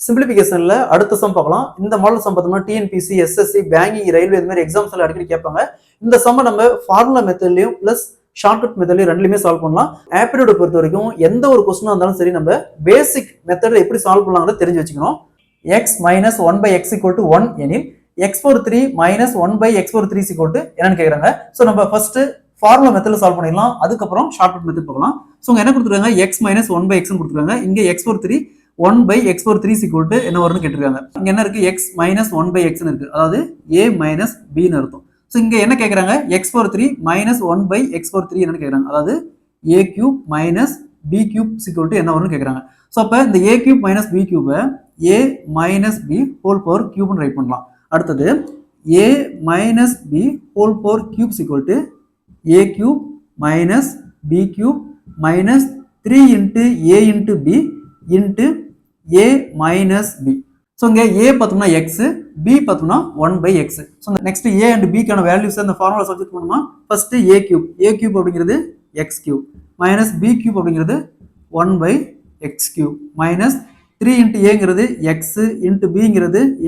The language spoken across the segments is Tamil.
சிம்பிளிபிகேஷன்ல அடுத்த சம் பார்க்கலாம். இந்த மாடல் சம் பார்த்தோம்னா டிஎன்பிசி, எஸ்எஸ்சி, பேங்கிங், ரயில்வே இந்த மாதிரி எக்ஸாம்ஸ்ல அடிக்கடி கேட்பாங்க. இந்த சம்ம நம்ம ஃபார்முலா மெத்தட்லயும் பிளஸ் ஷார்ட்கட் மெத்தட்லயும் ரெண்டுலயுமே சால்வ் பண்ணலாம். ஆப்டிடியூட் பொறுத்த வரைக்கும் எந்த ஒரு கொஸ்டினா இருந்தாலும் சரி நம்ம பேசிக் மெத்தட்ல எப்படி சால்வ் பண்ணலாம்னு தெரிஞ்சு வச்சுக்கணும். x minus 1 by x equal to 1 எனில் x power 3 minus 1 by x power 3 equal to என்னன்னு கேக்குறாங்க. சோ நம்ம ஃபர்ஸ்ட் ஃபார்முலா மெத்தட்ல சால்வ் பண்ணிடலாம். அதுக்கப்புறம் ஷார்ட்கட் மெத்தட் பார்க்கலாம். சோ என்ன கொடுத்துருக்காங்க, x minus 1 by x ன்னு கொடுத்துருக்காங்க. இங்க x power 3 1 by x power 3 equal to என்ன வரும்னு கேட்டிருக்காங்க. இங்க என்ன இருக்கு, x minus 1 by x ன்னு இருக்கு. அதாவது a minus b ன்னு அர்த்தம். சோ இங்க என்ன கேக்குறாங்க, x power 3 minus 1 by x power 3 என்னன்னு கேக்குறாங்க. அதாவது a cube minus b cube equal to என்ன வரும்னு கேக்குறாங்க. சோ அப்ப இந்த a cube minus b cube a minus b whole power cube ன்னு ரைட் பண்ணலாம். அடுத்தது a minus b whole power cube equal to a cube minus b cube minus 3 into a into b into a minus b. So இங்கே a பார்த்தோம்னா x, b பார்த்தோம்னா 1 by x. So next a and b கான வேல்யூஸ் அந்த ஃபார்முலா சப்ஜெக்ட் பண்ணணுமா, ஃபர்ஸ்ட் a கியூப் அப்படிங்கிறது x cube minus b cube அப்படிங்கிறது 1 by x cube minus 3 into a x into b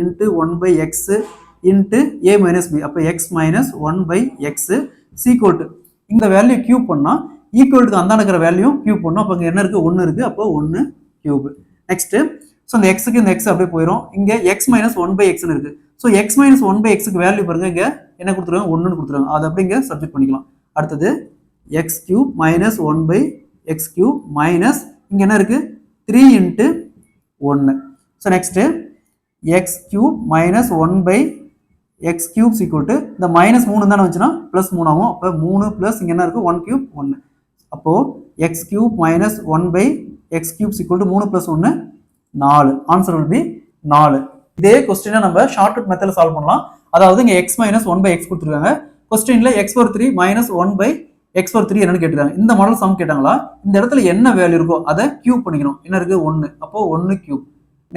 into 1 by x into a minus b. அப்போ x minus 1 by x equal to இந்த வேல்யூ கியூப் பண்ணா ஈக்குவல் டு அந்த இருக்கிற வேல்யூ கியூப் பண்ணோம். அப்போ என்ன இருக்கு, 1 இருக்கு. அப்போ 1 கியூப். நெக்ஸ்ட் ஸோ இந்த எக்ஸுக்கு இந்த எக்ஸ் அப்படியே போயிடும். இங்கே எக்ஸ் மைனஸ் 1 by x இருக்கு. ஸோ எக்ஸ் மைனஸ் 1 by xக்கு வேல்யூ பாருங்க, இங்கே என்ன கொடுத்துருக்காங்க, 1ன்னு கொடுத்துருக்காங்க. அது அப்படிங்க சப்ஜெக்ட் பண்ணிக்கலாம். அடுத்தது X cube minus 1 by x cube minus இங்கே என்ன இருக்கு, 3 into 1. So next X cube minus 1 by x cube equal to இந்த மைனஸ் 3 தானே வந்துச்சுன்னா பிளஸ் 3 ஆகும். அப்போ 3 பிளஸ் இங்கே என்ன இருக்கு, 1 கியூப் 1. அப்போ X cube minus 1 by x cube equal to 3 plus 1 4. Answer will be 4. இதே கொஸ்டினை நம்ம ஷார்ட்கட் மெத்தட்ல சால்வ் பண்ணலாம். அதாவது இங்க x minus 1 by x கொடுத்துருக்காங்க. கொஸ்டின்ல x power 3 minus 1 by x power 3 என்னன்னு கேட்டிருக்காங்க. இந்த மாடல் சம் கேட்டாங்களா, இந்த இடத்துல என்ன வேல்யூ இருக்கோ அதை கியூப் பண்ணிக்கணும். என்ன இருக்கு, 1. அப்போ 1 கியூப்.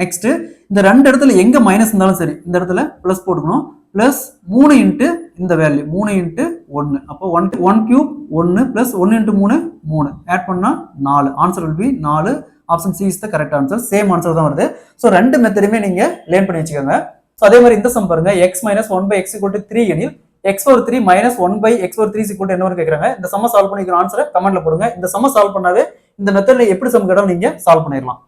நெக்ஸ்ட் இந்த ரெண்டு இடத்துல எங்க மைனஸ் இருந்தாலும் சரி இந்த இடத்துல பிளஸ் போட்டுக்கணும். பிளஸ் 3 இன்ட்டு இந்த வேல்யூ 3 இன்ட்டு 1. அப்போ 1 கியூப் 1 பிளஸ் 1 இன்ட்டு 3 3 ஆட் பண்ணா 4. Answer will be 4. Option C is the correct answer. Same answer தான் வருது. ஸோ ரெண்டு மெத்தடுமே நீங்க லேர்ன் பண்ணி வச்சுக்கோங்க. ஸோ அதே மாதிரி இந்த சம் பாருங்க, x minus 1 by x equal to 3 எனில் x power 3 minus 1 by x power 3 equal to என்ன கேட்குறாங்க. இந்த சம்ம சால்வ் பண்ணிக்கிற ஆன்சரை கமெண்ட்ல போடுங்க. இந்த சம்ம சால்வ் பண்ணாவே இந்த மெத்தட்ல எப்படி சம் கேட்டாலும் நீங்க சால்வ் பண்ணிடலாம்.